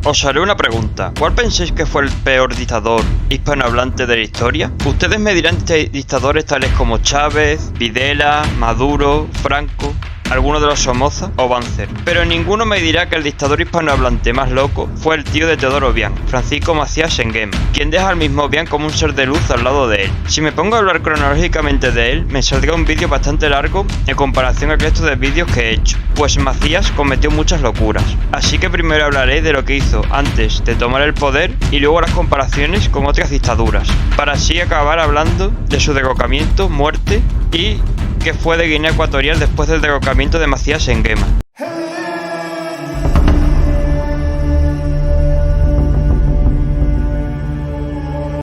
Os haré una pregunta. ¿Cuál pensáis que fue el peor dictador hispanohablante de la historia? Ustedes me dirán dictadores tales como Chávez, Videla, Maduro, Franco, alguno de los Somoza o Banzer, pero ninguno me dirá que el dictador hispanohablante más loco fue el tío de Teodoro Obiang, Francisco Macías Nguema, quien deja al mismo Obiang como un ser de luz al lado de él. Si me pongo a hablar cronológicamente de él, me saldrá un vídeo bastante largo en comparación al resto de vídeos que he hecho, pues Macías cometió muchas locuras, así que primero hablaré de lo que hizo antes de tomar el poder y luego las comparaciones con otras dictaduras, para así acabar hablando de su derrocamiento, muerte y que fue de Guinea Ecuatorial después del derrocamiento de Macías Nguema.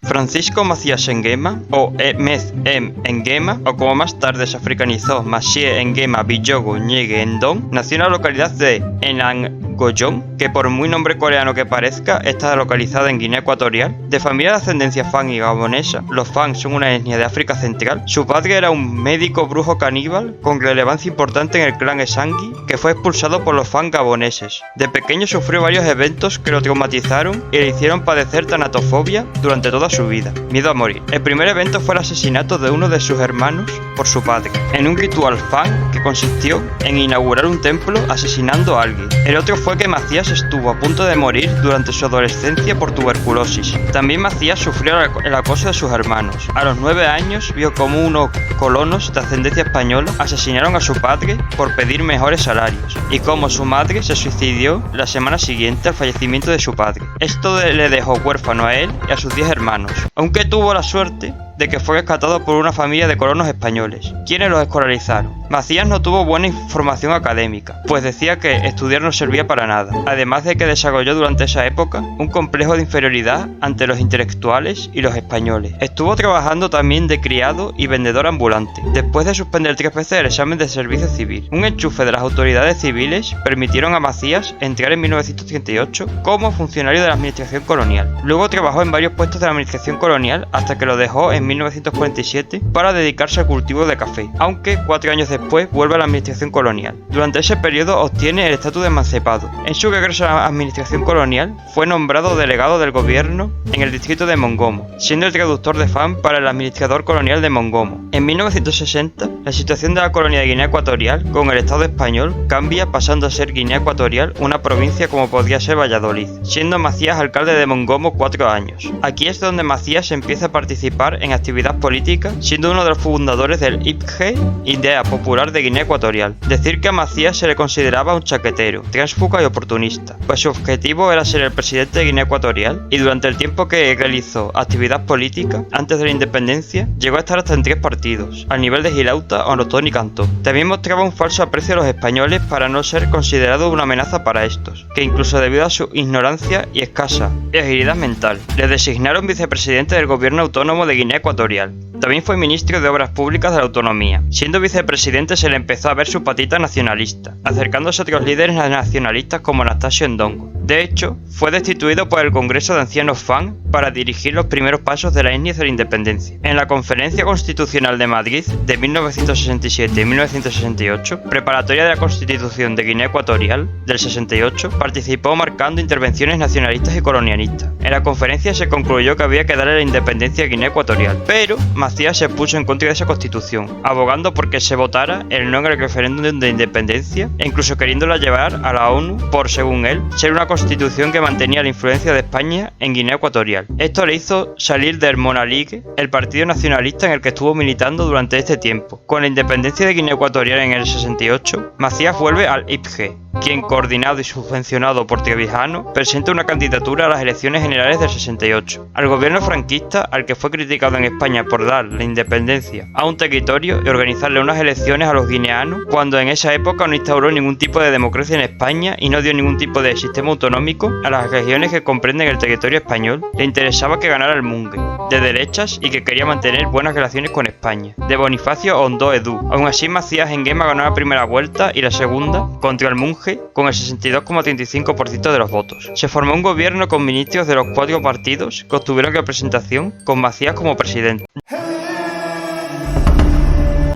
Francisco Macías Nguema, o Mez Nguema, o como más tarde se africanizó Machie Nguema Bijogo Nyege Ndong, nació en la localidad de Enangoyon, que por muy nombre coreano que parezca, está localizada en Guinea Ecuatorial. De familia de ascendencia Fang y gabonesa, los Fang son una etnia de África Central. Su padre era un médico brujo caníbal con relevancia importante en el clan Esangui, que fue expulsado por los Fang gaboneses. De pequeño sufrió varios eventos que lo traumatizaron y le hicieron padecer tanatofobia durante toda su vida, miedo a morir. El primer evento fue el asesinato de uno de sus hermanos por su padre, en un ritual Fang que consistió en inaugurar un templo asesinando a alguien. El otro fue que Macías estuvo a punto de morir durante su adolescencia por tuberculosis. También Macías sufrió el acoso de sus hermanos. A los 9 años vio como unos colonos de ascendencia española asesinaron a su padre por pedir mejores salarios, y como su madre se suicidó la semana siguiente al fallecimiento de su padre. Esto le dejó huérfano a él y a sus 10 hermanos, aunque tuvo la suerte de que fue rescatado por una familia de colonos españoles, quienes los escolarizaron. Macías no tuvo buena formación académica, pues decía que estudiar no servía para nada, además de que desarrolló durante esa época un complejo de inferioridad ante los intelectuales y los españoles. Estuvo trabajando también de criado y vendedor ambulante, después de suspender 3 veces el examen de servicio civil. Un enchufe de las autoridades civiles permitieron a Macías entrar en 1938 como funcionario de la administración colonial. Luego trabajó en varios puestos de la administración colonial hasta que lo dejó en 1947 para dedicarse al cultivo de café, aunque 4 años después vuelve a la administración colonial. Durante ese periodo obtiene el estatus de emancipado. En su regreso a la administración colonial fue nombrado delegado del gobierno en el distrito de Mongomo, siendo el traductor de Fang para el administrador colonial de Mongomo. En 1960, la situación de la colonia de Guinea Ecuatorial con el Estado español cambia, pasando a ser Guinea Ecuatorial una provincia como podría ser Valladolid, siendo Macías alcalde de Mongomo 4 años. Aquí es donde Macías empieza a participar en actividad política, siendo uno de los fundadores del IPG, Idea Popular de Guinea Ecuatorial. Decir que a Macías se le consideraba un chaquetero, tránsfuga y oportunista, pues su objetivo era ser el presidente de Guinea Ecuatorial, y durante el tiempo que realizó actividad política, antes de la independencia, llegó a estar hasta en 3 partidos, al nivel de Girauta, Onotón y Cantó. También mostraba un falso aprecio a los españoles para no ser considerado una amenaza para estos, que incluso debido a su ignorancia y escasa agilidad mental, le designaron vicepresidente del gobierno autónomo de Guinea Ecuatorial. También fue ministro de Obras Públicas de la Autonomía. Siendo vicepresidente se le empezó a ver su patita nacionalista, acercándose a otros líderes nacionalistas como Anastasio Ndongo. De hecho, fue destituido por el Congreso de Ancianos Fang para dirigir los primeros pasos de la etnia hacia la independencia. En la Conferencia Constitucional de Madrid de 1967 y 1968, preparatoria de la Constitución de Guinea Ecuatorial del 68, participó marcando intervenciones nacionalistas y colonialistas. En la conferencia se concluyó que había que darle la independencia a Guinea Ecuatorial, pero Macías se puso en contra de esa constitución, abogando por que se votara el no en el referéndum de independencia e incluso queriéndola llevar a la ONU por, según él, ser una constitución que mantenía la influencia de España en Guinea Ecuatorial. Esto le hizo salir del Mona League, el partido nacionalista en el que estuvo militando durante este tiempo. Con la independencia de Guinea Ecuatorial en el 68, Macías vuelve al IPG, quien, coordinado y subvencionado por Trevijano, presenta una candidatura a las elecciones generales del 68. Al gobierno franquista, al que fue criticado en España por dar la independencia a un territorio y organizarle unas elecciones a los guineanos, cuando en esa época no instauró ningún tipo de democracia en España y no dio ningún tipo de sistema autonómico a las regiones que comprenden el territorio español, le interesaba que ganara el Mungue, de derechas y que quería mantener buenas relaciones con España, de Bonifacio Ondó Edu. Aún así, Macías Nguema ganó la primera vuelta y la segunda contra el Mungue con el 62,35% de los votos. Se formó un gobierno con ministros de los 4 partidos que obtuvieron representación, con Macías como presidente.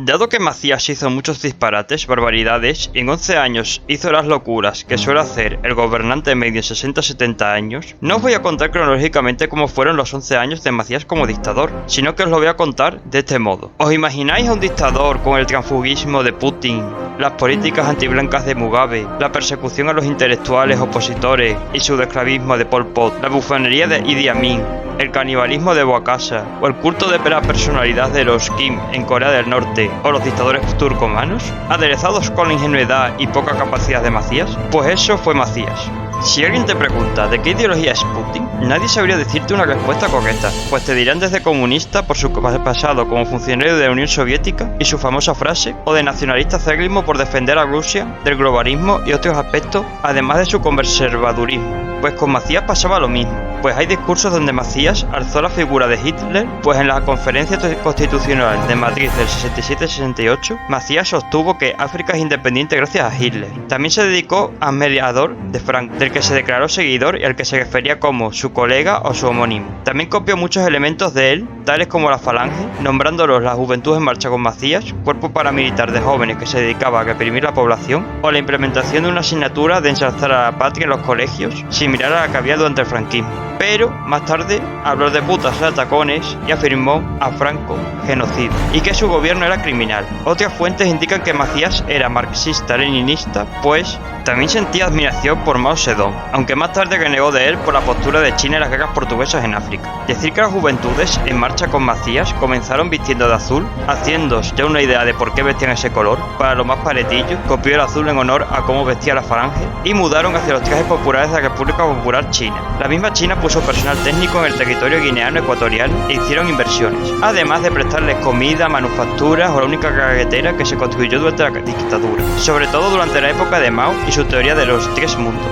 Dado que Macías hizo muchos disparates, barbaridades, y en 11 años hizo las locuras que suele hacer el gobernante medio en 60-70 años, no os voy a contar cronológicamente cómo fueron los 11 años de Macías como dictador, sino que os lo voy a contar de este modo. ¿Os imagináis a un dictador con el transfugismo de Putin, las políticas antiblancas de Mugabe, la persecución a los intelectuales opositores y su esclavismo de Pol Pot, la bufonería de Idi Amin, el canibalismo de Bokassa o el culto de la personalidad de los Kim en Corea del Norte o los dictadores turcomanos, aderezados con la ingenuidad y poca capacidad de Macías? Pues eso fue Macías. Si alguien te pregunta de qué ideología es Putin, nadie sabría decirte una respuesta correcta, pues te dirán desde comunista por su pasado como funcionario de la Unión Soviética y su famosa frase, o de nacionalista acérrimo por defender a Rusia del globalismo y otros aspectos, además de su conservadurismo. Pues con Macías pasaba lo mismo, pues hay discursos donde Macías alzó la figura de Hitler, pues en la conferencia constitucional de Madrid del 67-68, Macías sostuvo que África es independiente gracias a Hitler. También se dedicó a mediador de Franco, del que se declaró seguidor y al que se refería como su colega o su homónimo. También copió muchos elementos de él, tales como la Falange, nombrándolos la Juventud en Marcha con Macías, cuerpo paramilitar de jóvenes que se dedicaba a reprimir la población, o la implementación de una asignatura de ensalzar a la patria en los colegios, similar a la que había durante el franquismo. Pero más tarde habló de putas de atacones y afirmó a Franco genocidio y que su gobierno era criminal. Otras fuentes indican que Macías era marxista-leninista, pues también sentía admiración por Mao Zedong, aunque más tarde renegó de él por la postura de China en las guerras portuguesas en África. Decir que las juventudes en marcha con Macías comenzaron vistiendo de azul, haciéndoos ya una idea de por qué vestían ese color. Para los más paretillos, copió el azul en honor a cómo vestía la Falange y mudaron hacia los trajes populares de la República Popular China. La misma China puso personal técnico en el territorio guineano ecuatorial e hicieron inversiones, además de prestarles comida, manufacturas o la única carretera que se construyó durante la dictadura, sobre todo durante la época de Mao y su teoría de los tres mundos.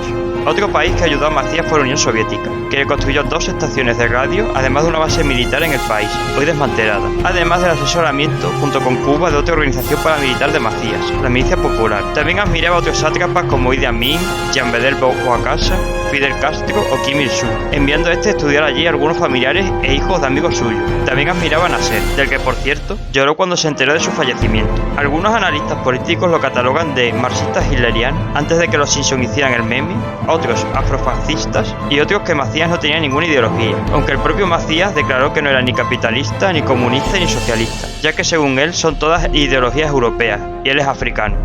Otro país que ayudó a Macías fue la Unión Soviética, que le construyó 2 estaciones de radio, además de una base militar en el país, hoy desmantelada, además del asesoramiento, junto con Cuba, de otra organización paramilitar de Macías, la Milicia Popular. También admiraba a otros sátrapas como Idi Amin, Jean-Bedel Bokassa, Fidel Castro o Kim Il-sung, enviando a estudiar allí a algunos familiares e hijos de amigos suyos. También admiraba a Nasser, del que por cierto lloró cuando se enteró de su fallecimiento. Algunos analistas políticos lo catalogan de marxista hitleriano antes de que los Simpson hicieran el meme, otros afrofascistas y otros que Macías no tenía ninguna ideología, aunque el propio Macías declaró que no era ni capitalista, ni comunista, ni socialista, ya que según él son todas ideologías europeas y él es africano.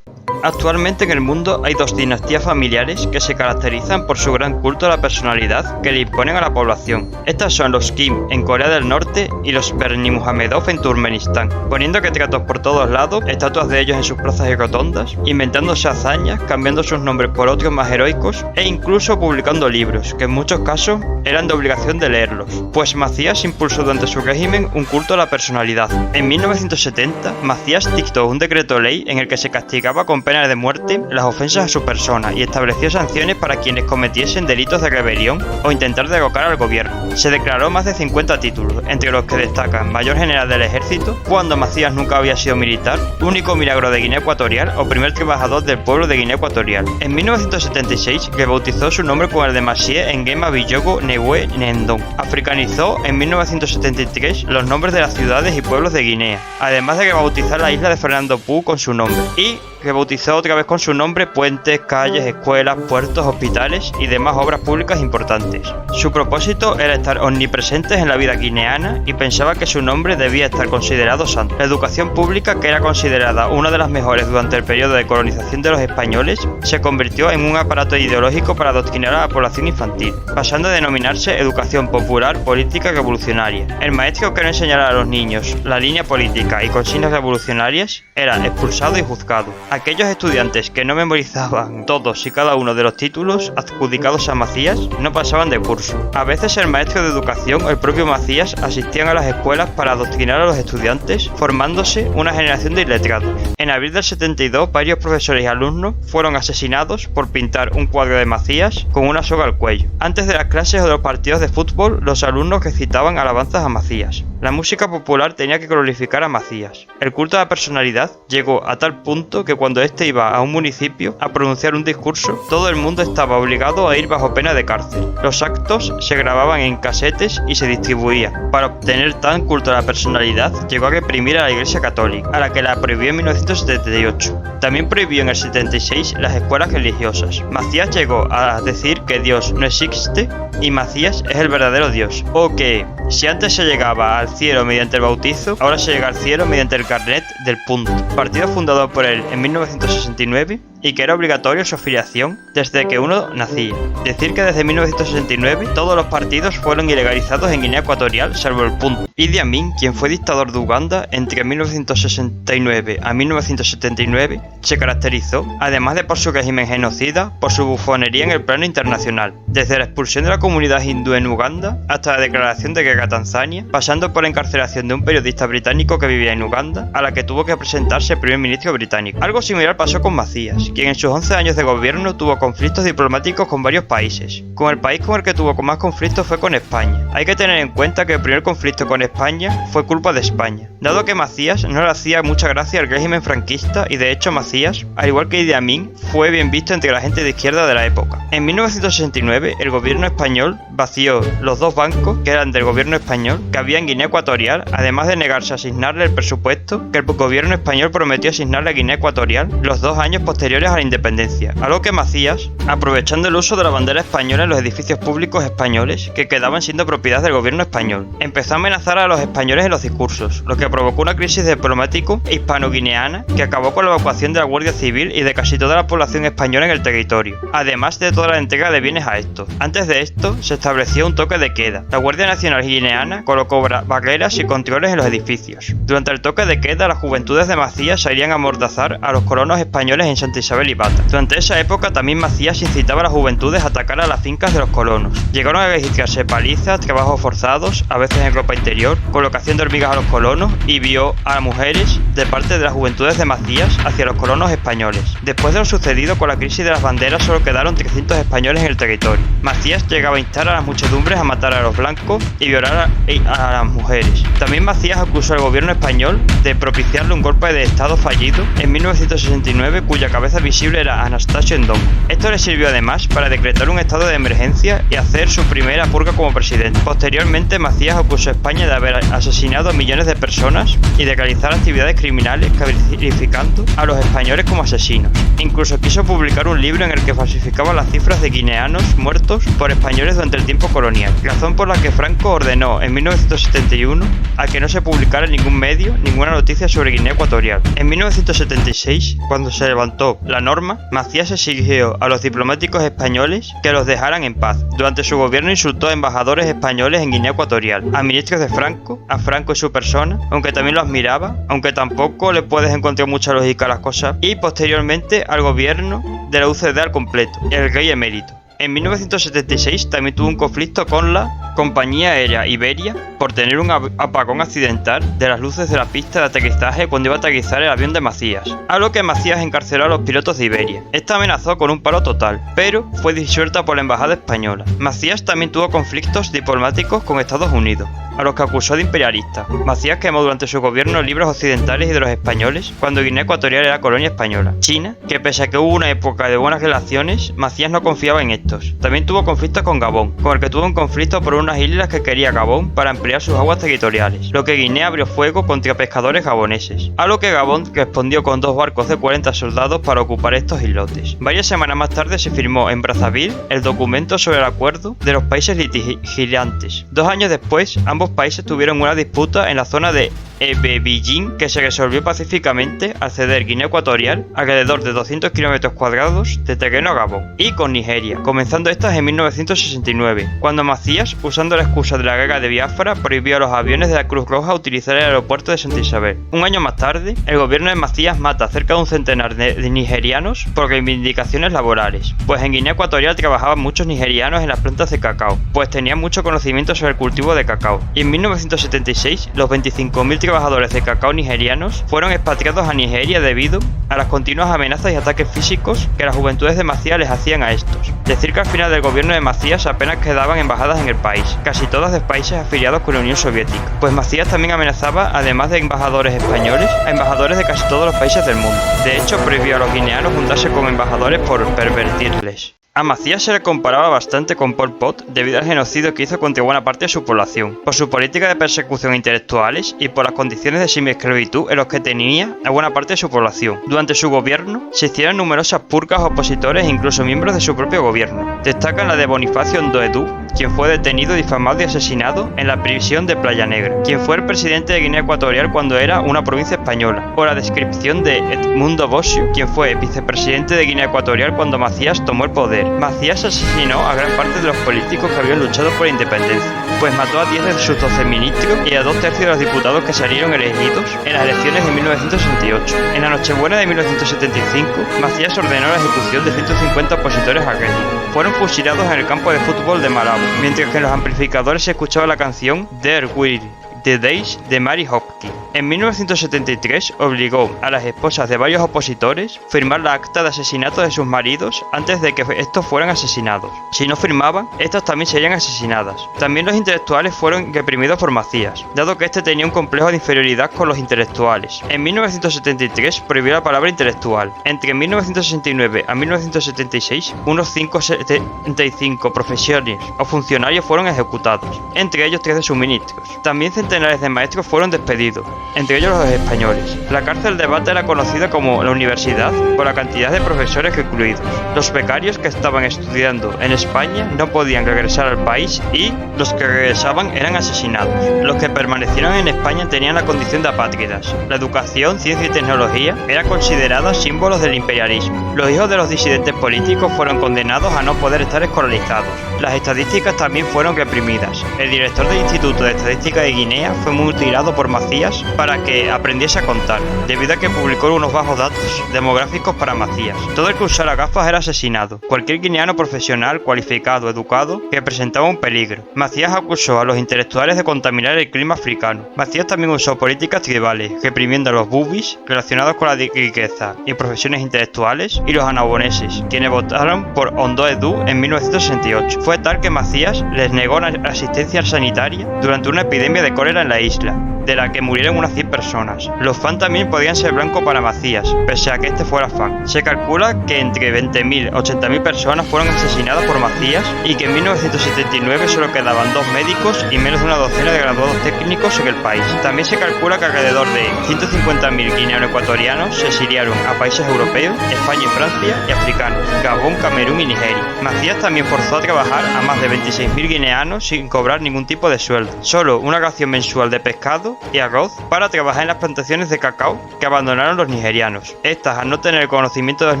Actualmente en el mundo hay 2 dinastías familiares que se caracterizan por su gran culto a la personalidad que le imponen a la población. Estas son los Kim en Corea del Norte y los Berdimuhamedov en Turkmenistán, poniendo retratos por todos lados, estatuas de ellos en sus plazas y rotondas, inventándose hazañas, cambiando sus nombres por otros más heroicos e incluso publicando libros, que en muchos casos eran de obligación de leerlos, pues Macías impulsó durante su régimen un culto a la personalidad. En 1970, Macías dictó un decreto ley en el que se castigaba con pena de muerte las ofensas a su persona y estableció sanciones para quienes cometiesen delitos de rebelión o intentar derrocar al gobierno. Se declaró más de 50 títulos, entre los que destacan Mayor General del Ejército, cuando Macías nunca había sido militar, Único Milagro de Guinea Ecuatorial o Primer Trabajador del Pueblo de Guinea Ecuatorial. En 1976 rebautizó su nombre con el de Machie Nguema Bijogo Newe Nendon. Africanizó en 1973 los nombres de las ciudades y pueblos de Guinea, además de rebautizar la isla de Fernando Poo con su nombre, y rebautizó otra vez con su nombre puentes, calles, escuelas, puertos, hospitales y demás obras públicas importantes. Su propósito era estar omnipresentes en la vida guineana y pensaba que su nombre debía estar considerado santo. La educación pública, que era considerada una de las mejores durante el periodo de colonización de los españoles, se convirtió en un aparato ideológico para adoctrinar a la población infantil, pasando a denominarse educación popular política revolucionaria. El maestro que no enseñara a los niños la línea política y consignas revolucionarias era expulsado y juzgado. Aquellos estudiantes que no memorizaban todos y cada uno de los títulos adjudicados a Macías no pasaban de curso. A veces el maestro de educación o el propio Macías asistían a las escuelas para adoctrinar a los estudiantes, formándose una generación de iletrados. En abril del 72, varios profesores y alumnos fueron asesinados por pintar un cuadro de Macías con una soga al cuello. Antes de las clases o de los partidos de fútbol, los alumnos recitaban alabanzas a Macías. La música popular tenía que glorificar a Macías. El culto a la personalidad llegó a tal punto que cuando éste iba a un municipio a pronunciar un discurso, todo el mundo estaba obligado a ir bajo pena de cárcel. Los actos se grababan en casetes y se distribuían. Para obtener tan culto a la personalidad, llegó a reprimir a la Iglesia Católica, a la que la prohibió en 1978. También prohibió en el 76 las escuelas religiosas. Macías llegó a decir que Dios no existe y Macías es el verdadero Dios, o que si antes se llegaba al cielo mediante el bautizo, ahora se llega al cielo mediante el carnet del punto. Partido fundado por él en 1969 y que era obligatorio su afiliación desde que uno nacía. Decir que desde 1969 todos los partidos fueron ilegalizados en Guinea Ecuatorial salvo el punto. Idi Amin, quien fue dictador de Uganda entre 1969 a 1979, se caracterizó, además de por su régimen genocida, por su bufonería en el plano internacional, desde la expulsión de la comunidad hindú en Uganda hasta la declaración de guerra a Tanzania, pasando por la encarcelación de un periodista británico que vivía en Uganda, a la que tuvo que presentarse el primer ministro británico. Algo similar pasó con Macías, quien en sus 11 años de gobierno tuvo conflictos diplomáticos con varios países. Con el país con el que tuvo más conflictos fue con España. Hay que tener en cuenta que el primer conflicto con España fue culpa de España, dado que Macías no le hacía mucha gracia al régimen franquista y de hecho Macías, al igual que Idi Amin, fue bien visto entre la gente de izquierda de la época. En 1969 el gobierno español vació los dos bancos que eran del gobierno español que había en Guinea Ecuatorial, además de negarse a asignarle el presupuesto que el gobierno español prometió asignarle a Guinea Ecuatorial los 2 años posteriores a la independencia, a lo que Macías, aprovechando el uso de la bandera española en los edificios públicos españoles que quedaban siendo propiedad del gobierno español, empezó a amenazar a los españoles en los discursos, lo que provocó una crisis diplomática hispano-guineana que acabó con la evacuación de la Guardia Civil y de casi toda la población española en el territorio, además de toda la entrega de bienes a estos. Antes de esto, se estableció un toque de queda. La Guardia Nacional guineana colocó barreras y controles en los edificios. Durante el toque de queda, las juventudes de Macías salían a amordazar a los colonos españoles en Santa Isabel y Bata. Durante esa época también Macías incitaba a las juventudes a atacar a las fincas de los colonos. Llegaron a registrarse palizas, trabajos forzados, a veces en ropa interior, colocación de hormigas a los colonos y vio a mujeres de parte de las juventudes de Macías hacia los colonos españoles. Después de lo sucedido con la crisis de las banderas, solo quedaron 300 españoles en el territorio. Macías llegaba a instar a las muchedumbres a matar a los blancos y violar a las mujeres. También Macías acusó al gobierno español de propiciarle un golpe de estado fallido en 1969 cuya cabeza visible era Anastasio Ndong. Esto le sirvió además para decretar un estado de emergencia y hacer su primera purga como presidente. Posteriormente Macías acusó a España de haber asesinado a millones de personas y de realizar actividades criminales calificando a los españoles como asesinos. Incluso quiso publicar un libro en el que falsificaba las cifras de guineanos muertos por españoles durante el tiempo colonial, razón por la que Franco ordenó en 1971 a que no se publicara en ningún medio ninguna noticia sobre Guinea Ecuatorial. En 1976, cuando se levantó la norma, Macías exigió a los diplomáticos españoles que los dejaran en paz. Durante su gobierno insultó a embajadores españoles en Guinea Ecuatorial, a ministros de Franco, a Franco y su persona, aunque también lo admiraba, aunque tampoco le puedes encontrar mucha lógica a las cosas, y posteriormente al gobierno de la UCD al completo, el rey emérito. En 1976 también tuvo un conflicto con la compañía aérea Iberia por tener un apagón accidental de las luces de la pista de aterrizaje cuando iba a aterrizar el avión de Macías, a lo que Macías encarceló a los pilotos de Iberia. Esta amenazó con un paro total, pero fue disuelta por la embajada española. Macías también tuvo conflictos diplomáticos con Estados Unidos, a los que acusó de imperialistas. Macías quemó durante su gobierno libros occidentales y de los españoles cuando Guinea Ecuatorial era colonia española. China, que pese a que hubo una época de buenas relaciones, Macías no confiaba en estos. También tuvo conflictos con Gabón, con el que tuvo un conflicto por unas islas que quería Gabón para ampliar sus aguas territoriales, lo que Guinea abrió fuego contra pescadores gaboneses, a lo que Gabón respondió con 2 barcos de 40 soldados para ocupar estos islotes. Varias semanas más tarde se firmó en Brazzaville el documento sobre el acuerdo de los países litigantes. 2 años después, ambos países tuvieron una disputa en la zona de Ebebillín que se resolvió pacíficamente al ceder Guinea Ecuatorial alrededor de 200 km cuadrados de terreno a Gabón, y con Nigeria, comenzando estas en 1969, cuando Macías, usando la excusa de la guerra de Biafra, prohibió a los aviones de la Cruz Roja utilizar el aeropuerto de Santa Isabel. Un año más tarde, el gobierno de Macías mata a cerca de un centenar de nigerianos por reivindicaciones laborales, pues en Guinea Ecuatorial trabajaban muchos nigerianos en las plantas de cacao, pues tenían mucho conocimiento sobre el cultivo de cacao, y en 1976 los 25.000 trabajadores de cacao nigerianos fueron expatriados a Nigeria debido a las continuas amenazas y ataques físicos que las juventudes de Macías les hacían a estos. Decir que al final del gobierno de Macías apenas quedaban embajadas en el país, casi todas de países afiliados con la Unión Soviética, pues Macías también amenazaba, además de embajadores españoles, a embajadores de casi todos los países del mundo. De hecho, prohibió a los guineanos juntarse con embajadores por pervertirles. A Macías se le comparaba bastante con Pol Pot debido al genocidio que hizo contra buena parte de su población, por su política de persecución a intelectuales y por las condiciones de semiesclavitud en los que tenía a buena parte de su población. Durante su gobierno se hicieron numerosas purgas a opositores e incluso miembros de su propio gobierno. Destacan la de Bonifacio Ndoedu, quien fue detenido, difamado y asesinado en la prisión de Playa Negra, quien fue el presidente de Guinea Ecuatorial cuando era una provincia española, o la descripción de Edmundo Bosio, quien fue vicepresidente de Guinea Ecuatorial cuando Macías tomó el poder. Macías asesinó a gran parte de los políticos que habían luchado por la independencia, pues mató a 10 de sus 12 ministros y a 2/3 de los diputados que salieron elegidos en las elecciones de 1968. En la Nochebuena de 1975, Macías ordenó la ejecución de 150 opositores al régimen. Fueron fusilados en el campo de fútbol de Malabo, mientras que en los amplificadores se escuchaba la canción There Will The Days de Mary Hopkins. En 1973 obligó a las esposas de varios opositores a firmar la acta de asesinato de sus maridos antes de que estos fueran asesinados. Si no firmaban, estas también serían asesinadas. También los intelectuales fueron reprimidos por Macías, dado que este tenía un complejo de inferioridad con los intelectuales. En 1973 prohibió la palabra intelectual. Entre 1969 a 1976, unos 575 profesionales o funcionarios fueron ejecutados, entre ellos 3 de sus ministros. También centenares de maestros fueron despedidos, entre ellos los españoles. La cárcel de Bata era conocida como la universidad por la cantidad de profesores recluidos. Los becarios que estaban estudiando en España no podían regresar al país y los que regresaban eran asesinados. Los que permanecieron en España tenían la condición de apátridas. La educación, ciencia y tecnología eran considerados símbolos del imperialismo. Los hijos de los disidentes políticos fueron condenados a no poder estar escolarizados. Las estadísticas también fueron reprimidas. El director del Instituto de Estadística de Guinea fue mutilado por Macías para que aprendiese a contar, debido a que publicó unos bajos datos demográficos para Macías. Todo el que usara gafas era asesinado. Cualquier guineano profesional, cualificado, educado, representaba un peligro. Macías acusó a los intelectuales de contaminar el clima africano. Macías también usó políticas tribales, reprimiendo a los bubis relacionados con la riqueza y profesiones intelectuales, y los anaboneses, quienes votaron por Ndoedu en 1968. Fue tal que Macías les negó una asistencia sanitaria durante una epidemia de cólera en la isla, de la que murieron unas 100 personas. Los fans también podían ser blanco para Macías, pese a que este fuera fan. Se calcula que entre 20.000 a 80.000 personas fueron asesinadas por Macías y que en 1979 solo quedaban 2 médicos y menos de una docena de graduados técnicos en el país. También se calcula que alrededor de 150.000 guineanos ecuatorianos se exiliaron a países europeos, España y Francia, y africanos, Gabón, Camerún y Nigeria. Macías también forzó a trabajar a más de 26.000 guineanos sin cobrar ningún tipo de sueldo, solo una ración mensual de pescado y arroz para trabajar en las plantaciones de cacao que abandonaron los nigerianos. Estas, al no tener el conocimiento de los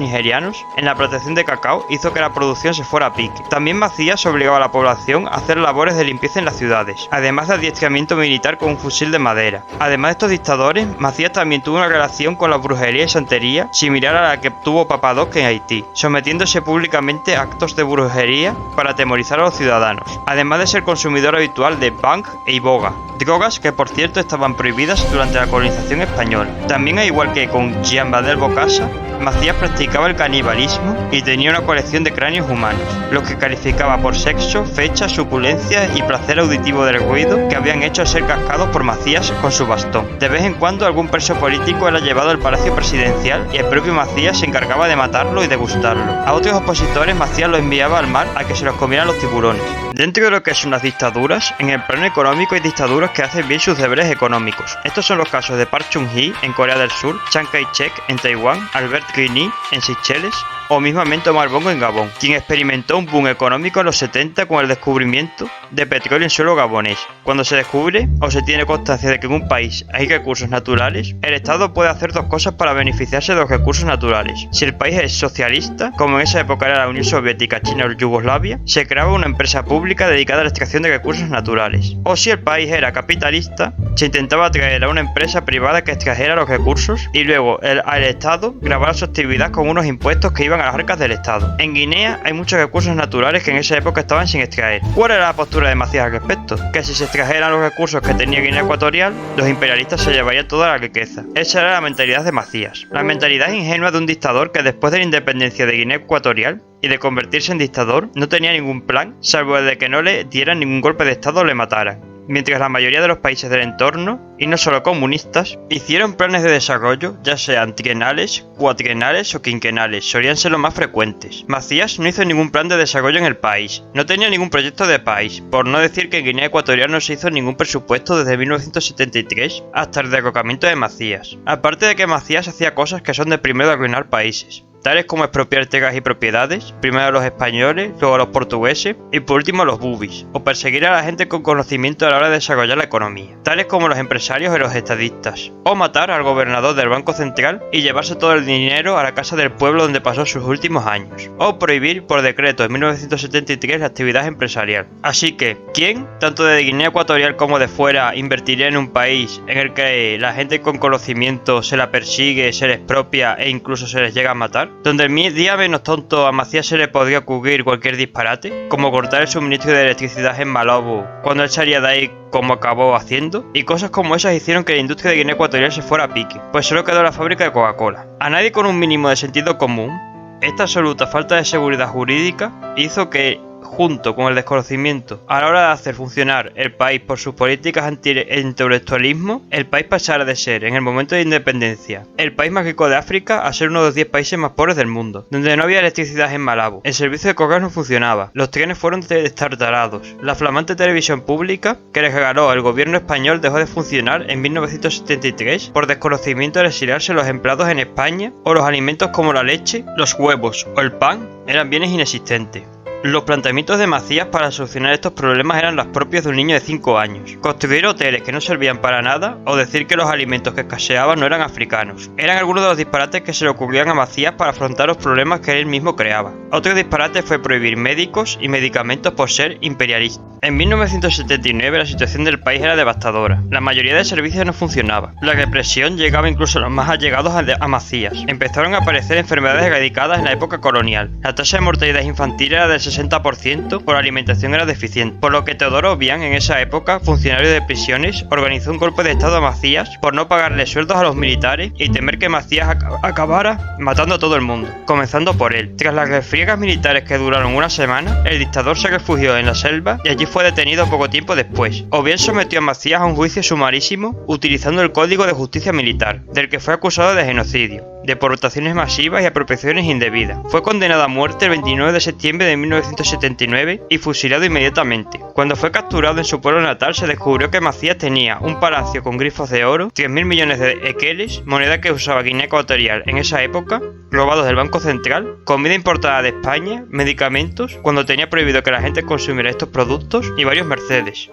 nigerianos en la plantación de cacao, hizo que la producción se fuera a pique. También Macías obligaba a la población a hacer labores de limpieza en las ciudades, además de adiestramiento militar con un fusil de madera. Además de estos dictadores, Macías también tuvo una relación con la brujería y santería similar a la que tuvo Papa Doc en Haití, sometiéndose públicamente a actos de brujería para atemorizar a los ciudadanos, además de ser consumidor habitual de bang e iboga, drogas que por cierto estaban prohibidas durante la colonización española. También, al igual que con Jean Badel Bocassa, Macías practicaba el canibalismo y tenía una colección de cráneos humanos, los que calificaba por sexo, fecha, suculencia y placer auditivo del ruido que habían hecho al ser cascados por Macías con su bastón. De vez en cuando algún preso político era llevado al palacio presidencial y el propio Macías se encargaba de matarlo y degustarlo. A otros opositores Macías los enviaba al mar a que se los comieran los tiburones. Dentro de lo que son las dictaduras, en el plano económico hay dictaduras que hacen bien sus deberes económicos. Estos son los casos de Park Chung-hee en Corea del Sur, Chiang Kai-shek en Taiwán, Albert Guigny en Seychelles o mismamente Omar Bongo en Gabón, quien experimentó un boom económico en los 70 con el descubrimiento de petróleo en suelo gabonés. Cuando se descubre o se tiene constancia de que en un país hay recursos naturales, el Estado puede hacer 2 cosas para beneficiarse de los recursos naturales. Si el país es socialista, como en esa época era la Unión Soviética, China o Yugoslavia, se creaba una empresa pública dedicada a la extracción de recursos naturales. O si el país era capitalista, se intentaba atraer a una empresa privada que extrajera los recursos y luego al Estado grabara su actividad con unos impuestos que iban a las arcas del Estado. En Guinea hay muchos recursos naturales que en esa época estaban sin extraer. ¿Cuál era la postura de Macías al respecto? Que si se extrajeran los recursos que tenía Guinea Ecuatorial, los imperialistas se llevarían toda la riqueza. Esa era la mentalidad de Macías. La mentalidad ingenua de un dictador que después de la independencia de Guinea Ecuatorial y de convertirse en dictador, no tenía ningún plan, salvo el de que no le dieran ningún golpe de estado o le mataran. Mientras la mayoría de los países del entorno, y no solo comunistas, hicieron planes de desarrollo, ya sean trienales, cuatrienales o quinquenales, solían ser los más frecuentes. Macías no hizo ningún plan de desarrollo en el país, no tenía ningún proyecto de país, por no decir que en Guinea Ecuatorial no se hizo ningún presupuesto desde 1973 hasta el derrocamiento de Macías. Aparte de que Macías hacía cosas que son de primero arruinar países, tales como expropiar tierras y propiedades, primero a los españoles, luego a los portugueses y por último a los bubis, o perseguir a la gente con conocimiento a la hora de desarrollar la economía, tales como los empresarios y los estadistas, o matar al gobernador del Banco Central y llevarse todo el dinero a la casa del pueblo donde pasó sus últimos años, o prohibir por decreto en 1973 la actividad empresarial. Así que, ¿quién, tanto de Guinea Ecuatorial como de fuera, invertiría en un país en el que la gente con conocimiento se la persigue, se les expropia e incluso se les llega a matar? Donde el día menos tonto a Macías se le podría ocurrir cualquier disparate, como cortar el suministro de electricidad en Malabo, cuando él salía de ahí como acabó haciendo, y cosas como esas hicieron que la industria de Guinea Ecuatorial se fuera a pique, pues solo quedó la fábrica de Coca-Cola. A nadie con un mínimo de sentido común, esta absoluta falta de seguridad jurídica hizo que, junto con el desconocimiento a la hora de hacer funcionar el país por sus políticas anti-intelectualismo, el país pasara de ser, en el momento de independencia, el país más rico de África a ser uno de los 10 países más pobres del mundo, donde no había electricidad en Malabo, el servicio de correos no funcionaba, los trenes fueron destartalados, la flamante televisión pública que les regaló el gobierno español dejó de funcionar en 1973 por desconocimiento al exiliarse los empleados en España, o los alimentos como la leche, los huevos o el pan eran bienes inexistentes. Los planteamientos de Macías para solucionar estos problemas eran los propios de un niño de 5 años. Construir hoteles que no servían para nada o decir que los alimentos que escaseaban no eran africanos. Eran algunos de los disparates que se le ocurrían a Macías para afrontar los problemas que él mismo creaba. Otro disparate fue prohibir médicos y medicamentos por ser imperialista. En 1979 la situación del país era devastadora. La mayoría de servicios no funcionaba. La represión llegaba incluso a los más allegados a Macías. Empezaron a aparecer enfermedades erradicadas en la época colonial. La tasa de mortalidad infantil era del 60% por alimentación era deficiente, por lo que Teodoro Obiang, en esa época funcionario de prisiones, organizó un golpe de estado a Macías por no pagarle sueldos a los militares y temer que Macías acabara matando a todo el mundo, comenzando por él. Tras las refriegas militares que duraron una semana, el dictador se refugió en la selva y allí fue detenido poco tiempo después. Obiang sometió a Macías a un juicio sumarísimo utilizando el Código de Justicia Militar, del que fue acusado de genocidio, deportaciones masivas y apropiaciones indebidas. Fue condenado a muerte el 29 de septiembre de 1979 y fusilado inmediatamente. Cuando fue capturado en su pueblo natal se descubrió que Macías tenía un palacio con grifos de oro, 3.000 millones de equeles, moneda que usaba Guinea Ecuatorial en esa época, robados del Banco Central, comida importada de España, medicamentos, cuando tenía prohibido que la gente consumiera estos productos, y varios Mercedes.